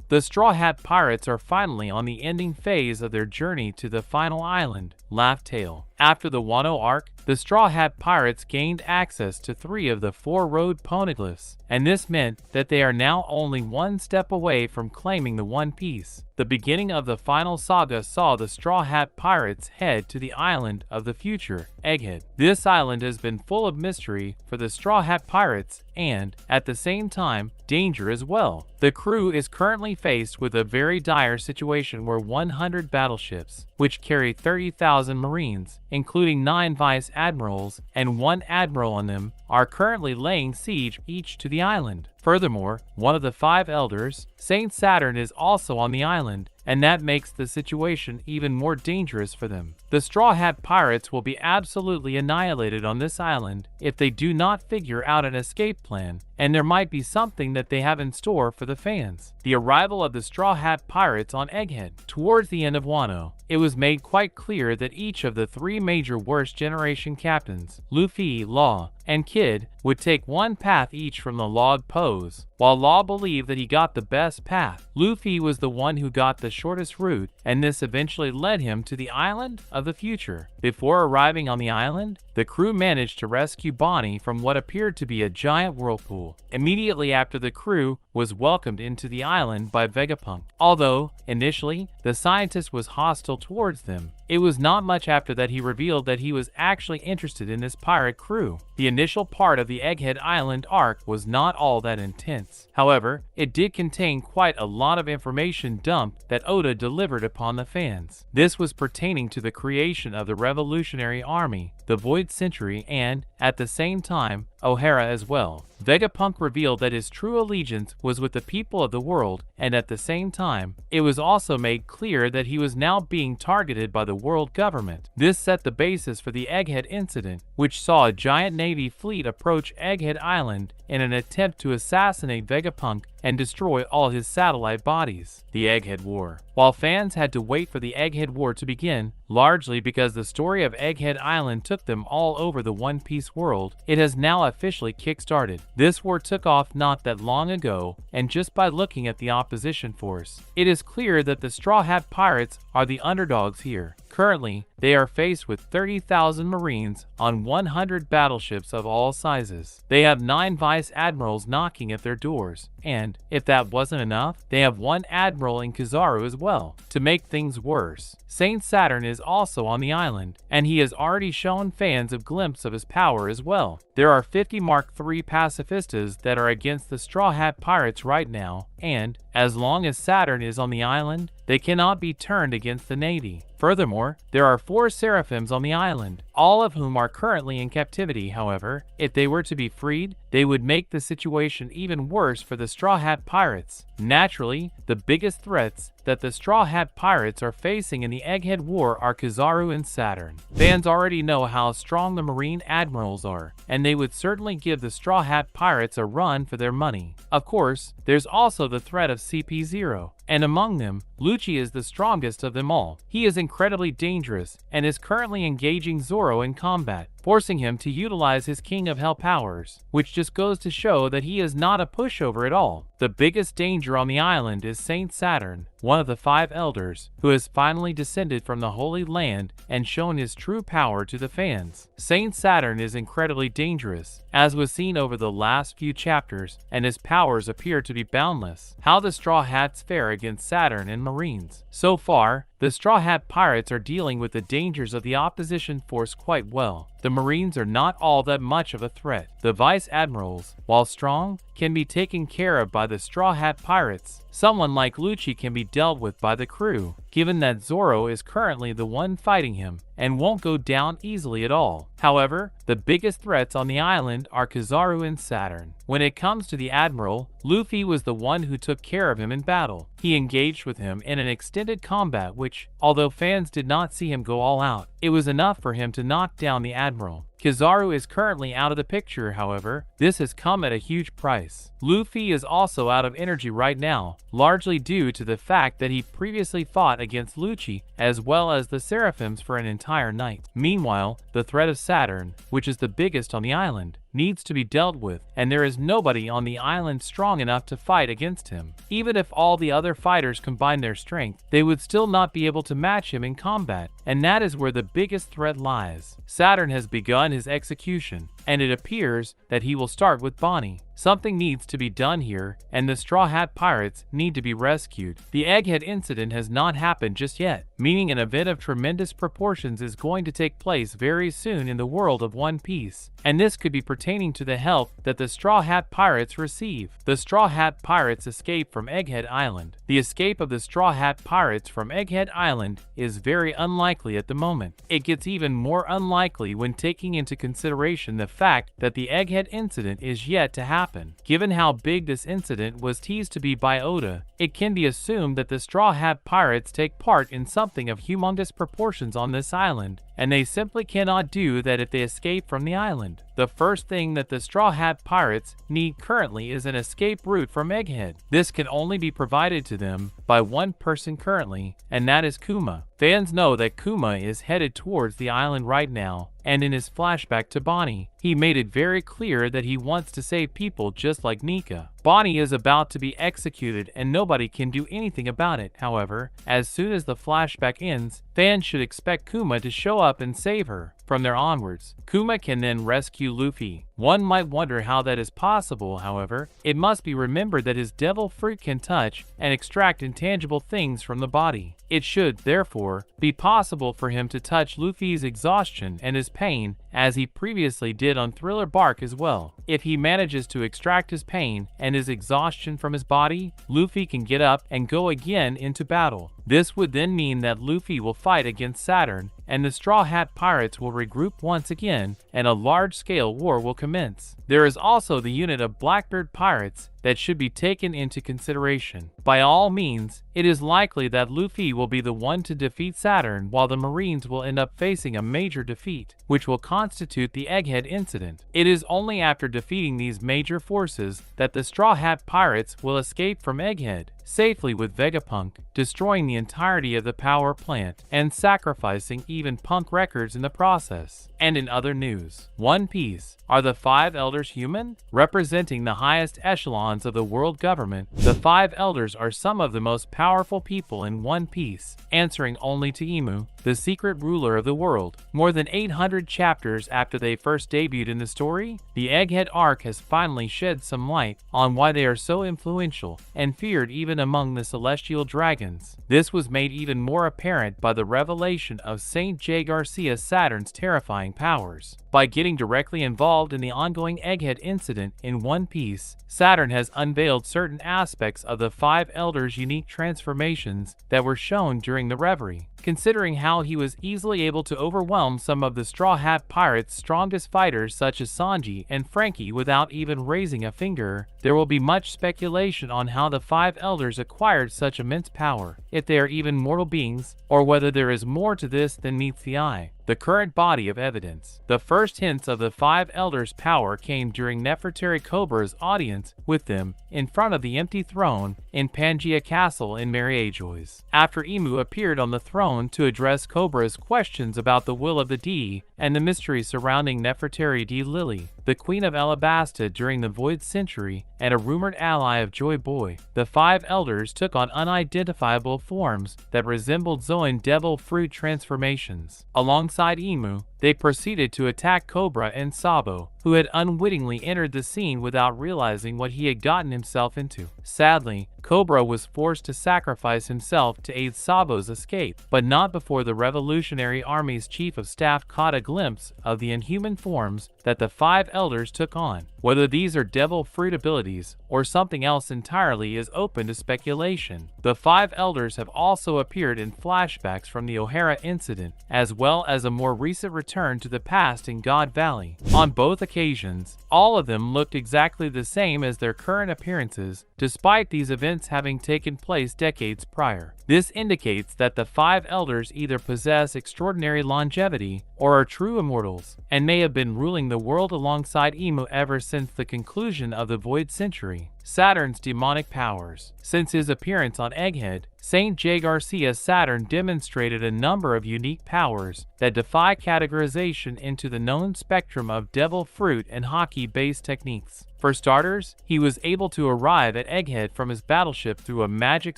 The Straw Hat Pirates are finally on the ending phase of their journey to the final island, Laugh Tale. After the Wano arc, the Straw Hat Pirates gained access to 3 of the 4 road poneglyphs, and this meant that they are now only one step away from claiming the One Piece. The beginning of the final saga saw the Straw Hat Pirates head to the island of the future, Egghead. This island has been full of mystery for the Straw Hat Pirates and, at the same time, danger as well. The crew is currently faced with a very dire situation where 100 battleships, which carry 30,000 marines, including 9 vice admirals and 1 admiral on them, are currently laying siege each to the island. Furthermore, one of the 5 elders, Saint Saturn, is also on the island, and that makes the situation even more dangerous for them. The Straw Hat Pirates will be absolutely annihilated on this island if they do not figure out an escape plan, and there might be something that they have in store for the fans. The arrival of the Straw Hat Pirates on Egghead. Towards the end of Wano, it was made quite clear that each of the 3 major Worst Generation captains, Luffy, Law, and Kid, would take one path each from the log pose. While Law believed that he got the best path, Luffy was the one who got the shortest route, and this eventually led him to the island of the future. Before arriving on the island, the crew managed to rescue Bonnie from what appeared to be a giant whirlpool. Immediately after, the crew was welcomed into the island by Vegapunk. Although, initially, the scientist was hostile towards them, it was not much after that he revealed that he was actually interested in this pirate crew. The initial part of the Egghead Island arc was not all that intense. However, it did contain quite a lot of information dumped that Oda delivered upon the fans. This was pertaining to the creation of the Revolutionary Army, the Void Century, and, at the same time, Ohara as well. Vegapunk revealed that his true allegiance was with the people of the world, and at the same time, it was also made clear that he was now being targeted by the world government. This set the basis for the Egghead incident, which saw a giant navy fleet approach Egghead Island in an attempt to assassinate Vegapunk and destroy all his satellite bodies. The Egghead War. While fans had to wait for the Egghead War to begin, largely because the story of Egghead Island took them all over the One Piece world, it has now officially kick-started. This war took off not that long ago, and just by looking at the opposition force, it is clear that the Straw Hat Pirates are the underdogs here. Currently, they are faced with 30,000 marines on 100 battleships of all sizes. They have 9 vice admirals knocking at their doors, and, if that wasn't enough, they have 1 admiral in Kizaru as well. To make things worse, Saint Saturn is also on the island, and he has already shown fans a glimpse of his power as well. There are 50 Mark III pacifistas that are against the Straw Hat Pirates right now, and, as long as Saturn is on the island, they cannot be turned against the Navy. Furthermore, there are 4 Seraphims on the island, all of whom are currently in captivity. However, if they were to be freed, they would make the situation even worse for the Straw Hat Pirates. Naturally, the biggest threats that the Straw Hat Pirates are facing in the Egghead War are Kizaru and Saturn. Fans already know how strong the Marine Admirals are, and they would certainly give the Straw Hat Pirates a run for their money. Of course, there's also the threat of CP0, and among them, Lucci is the strongest of them all. He is incredibly dangerous and is currently engaging Zoro in combat, forcing him to utilize his King of Hell powers, which just goes to show that he is not a pushover at all. The biggest danger on the island is Saint Saturn, one of the 5 elders, who has finally descended from the Holy Land and shown his true power to the fans. Saint Saturn is incredibly dangerous, as was seen over the last few chapters, and his powers appear to be boundless. How the Straw Hats fare against Saturn and Marines. So far, the Straw Hat Pirates are dealing with the dangers of the opposition force quite well. The Marines are not all that much of a threat. The Vice Admirals, while strong, can be taken care of by the Straw Hat Pirates. Someone like Lucci can be dealt with by the crew, given that Zoro is currently the one fighting him, and won't go down easily at all. However, the biggest threats on the island are Kizaru and Saturn. When it comes to the Admiral, Luffy was the one who took care of him in battle. He engaged with him in an extended combat which, although fans did not see him go all out, it was enough for him to knock down the Admiral. Kizaru is currently out of the picture, however. This has come at a huge price. Luffy is also out of energy right now, largely due to the fact that he previously fought against Lucci as well as the Seraphims for an entire night. Meanwhile, the threat of Saturn, which is the biggest on the island, needs to be dealt with, and there is nobody on the island strong enough to fight against him. Even if all the other fighters combine their strength, they would still not be able to match him in combat, and that is where the biggest threat lies. Saturn has begun his execution, and it appears that he will start with Bonnie. Something needs to be done here, and the Straw Hat Pirates need to be rescued. The Egghead incident has not happened just yet, meaning an event of tremendous proportions is going to take place very soon in the world of One Piece, and this could be pertaining to the help that the Straw Hat Pirates receive. The Straw Hat Pirates escape from Egghead Island. The escape of the Straw Hat Pirates from Egghead Island is very unlikely at the moment. It gets even more unlikely when taking into consideration the fact that the Egghead incident is yet to happen. Given how big this incident was teased to be by Oda, it can be assumed that the Straw Hat Pirates take part in something of humongous proportions on this island, and they simply cannot do that if they escape from the island. The first thing that the Straw Hat Pirates need currently is an escape route from Egghead. This can only be provided to them by one person currently, and that is Kuma. Fans know that Kuma is headed towards the island right now, and in his flashback to Bonnie, he made it very clear that he wants to save people just like Nika. Bonnie is about to be executed and nobody can do anything about it. However, as soon as the flashback ends, fans should expect Kuma to show up and save her. From there onwards, Kuma can then rescue Luffy. One might wonder how that is possible, however. It must be remembered that his devil fruit can touch and extract intangible things from the body. It should, therefore, be possible for him to touch Luffy's exhaustion and his pain, as he previously did on Thriller Bark as well. If he manages to extract his pain and his exhaustion from his body, Luffy can get up and go again into battle. This would then mean that Luffy will fight against Saturn, and the Straw Hat Pirates will regroup once again, and a large-scale war will commence. There is also the unit of Blackbeard Pirates that should be taken into consideration. By all means, it is likely that Luffy will be the one to defeat Saturn, while the Marines will end up facing a major defeat, which will constitute the Egghead incident. It is only after defeating these major forces that the Straw Hat Pirates will escape from Egghead safely with Vegapunk, destroying the entirety of the power plant and sacrificing even Punk Records in the process. And in other news, One Piece. Are the Five Elders human? Representing the highest echelons of the world government, the Five Elders are some of the most powerful people in One Piece, answering only to Imu, the secret ruler of the world. More than 800 chapters after they first debuted in the story, the Egghead arc has finally shed some light on why they are so influential and feared even among the celestial dragons. This was made even more apparent by the revelation of Saint J. Garcia Saturn's terrifying powers. By getting directly involved in the ongoing Egghead incident in One Piece, Saturn has unveiled certain aspects of the Five Elders' unique transformations that were shown during the reverie. Considering how he was easily able to overwhelm some of the Straw Hat Pirates' strongest fighters such as Sanji and Frankie without even raising a finger, there will be much speculation on how the Five Elders acquired such immense power, if they are even mortal beings, or whether there is more to this than meets the eye. The current body of evidence. The first hints of the Five Elders' power came during Nefertari Cobra's audience with them in front of the empty throne in Pangaea Castle in Mary Ajoy's. After Imu appeared on the throne to address Cobra's questions about the will of the D and the mystery surrounding Nefertari D. Lily, the Queen of Alabasta during the Void Century, and a rumored ally of Joyboy, the Five Elders took on unidentifiable forms that resembled Zoan Devil Fruit transformations. Alongside Imu, they proceeded to attack Cobra and Sabo, who had unwittingly entered the scene without realizing what he had gotten himself into. Sadly, Cobra was forced to sacrifice himself to aid Sabo's escape, but not before the Revolutionary Army's Chief of Staff caught a glimpse of the inhuman forms that the Five Elders took on. Whether these are devil fruit abilities or something else entirely is open to speculation. The Five Elders have also appeared in flashbacks from the Ohara incident, as well as a more recent return to the past in God Valley. On both occasions, occasions. All of them looked exactly the same as their current appearances, despite these events having taken place decades prior. This indicates that the 5 elders either possess extraordinary longevity or are true immortals, and may have been ruling the world alongside Emu ever since the conclusion of the Void Century. Saturn's demonic powers. Since his appearance on Egghead, St. J. Garcia Saturn demonstrated a number of unique powers that defy categorization into the known spectrum of devil fruit and hockey-based techniques. For starters, he was able to arrive at Egghead from his battleship through a magic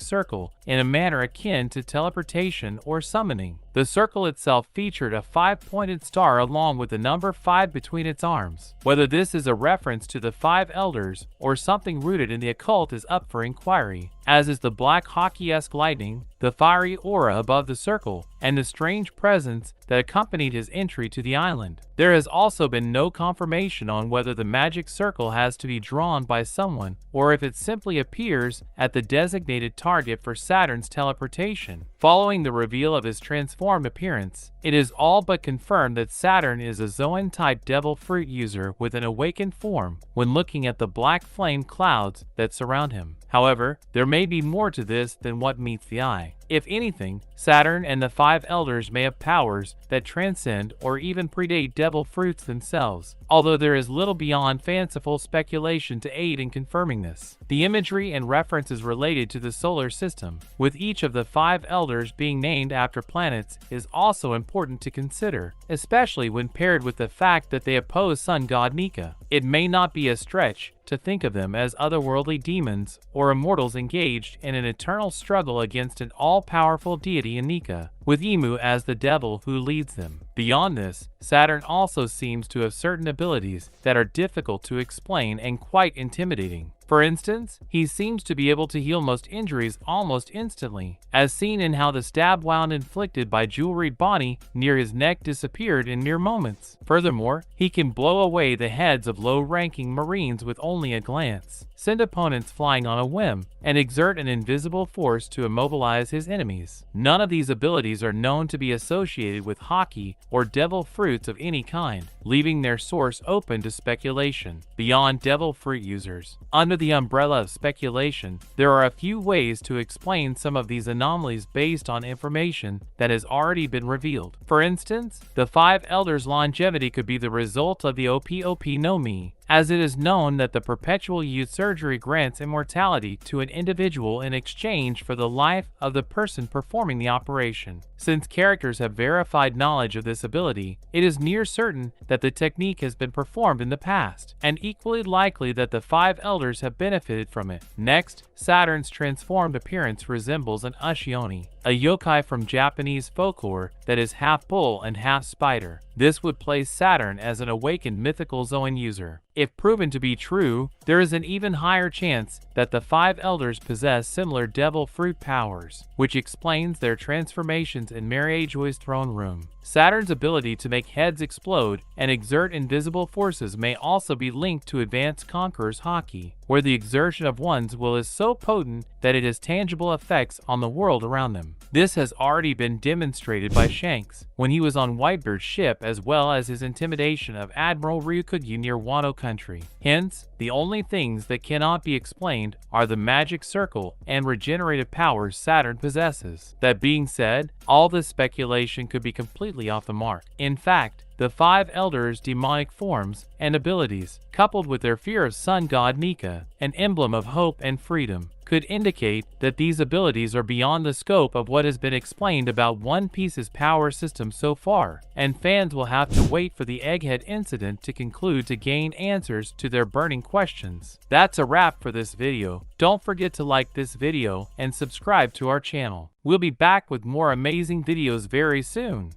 circle in a manner akin to teleportation or summoning. The circle itself featured a 5-pointed star along with the number 5 between its arms. Whether this is a reference to the 5 elders or something rooted in the occult is up for inquiry, as is the black hockey-esque lightning, the fiery aura above the circle, and the strange presence that accompanied his entry to the island. There has also been no confirmation on whether the magic circle has to be drawn by someone or if it simply appears at the designated target for Saturn's teleportation. Following the reveal of his transformed appearance, it is all but confirmed that Saturn is a Zoan-type devil fruit user with an awakened form when looking at the black flame clouds that surround him. However, there may be more to this than what meets the eye. If anything, Saturn and the 5 elders may have powers that transcend or even predate devil fruits themselves, although there is little beyond fanciful speculation to aid in confirming this. The imagery and references related to the solar system, with each of the 5 elders being named after planets, is also important to consider, especially when paired with the fact that they oppose sun god Nika. It may not be a stretch to think of them as otherworldly demons or immortals engaged in an eternal struggle against an all-powerful deity in Nika, with Emu as the devil who leads them. Beyond this, Saturn also seems to have certain abilities that are difficult to explain and quite intimidating. For instance, he seems to be able to heal most injuries almost instantly, as seen in how the stab wound inflicted by jewelried Bonnie near his neck disappeared in mere moments. Furthermore, he can blow away the heads of low-ranking Marines with only a glance, send opponents flying on a whim, and exert an invisible force to immobilize his enemies. None of these abilities are known to be associated with hockey or devil fruits of any kind, leaving their source open to speculation. Beyond devil fruit users, under the umbrella of speculation, there are a few ways to explain some of these anomalies based on information that has already been revealed. For instance, the 5 elders' longevity could be the result of the OPOP no Mi, as it is known that the perpetual youth surgery grants immortality to an individual in exchange for the life of the person performing the operation. Since characters have verified knowledge of this ability, it is near certain that the technique has been performed in the past, and equally likely that the 5 elders have benefited from it. Next, Saturn's transformed appearance resembles an Ushioni, a yokai from Japanese folklore that is half bull and half spider. This would place Saturn as an awakened mythical Zoan user. If proven to be true, there is an even higher chance that the 5 elders possess similar devil fruit powers, which explains their transformations in Mary Joy's throne room. Saturn's ability to make heads explode and exert invisible forces may also be linked to Advanced Conqueror's hockey, where the exertion of one's will is so potent that it has tangible effects on the world around them. This has already been demonstrated by Shanks when he was on Whitebeard's ship, as well as his intimidation of Admiral Ryukugi near Wano country. Hence, the only things that cannot be explained are the magic circle and regenerative powers Saturn possesses. That being said, all this speculation could be completely off the mark. In fact, the 5 elders' demonic forms and abilities, coupled with their fear of sun god Nika, an emblem of hope and freedom, could indicate that these abilities are beyond the scope of what has been explained about One Piece's power system so far, and fans will have to wait for the Egghead incident to conclude to gain answers to their burning questions. That's a wrap for this video. Don't forget to like this video and subscribe to our channel. We'll be back with more amazing videos very soon.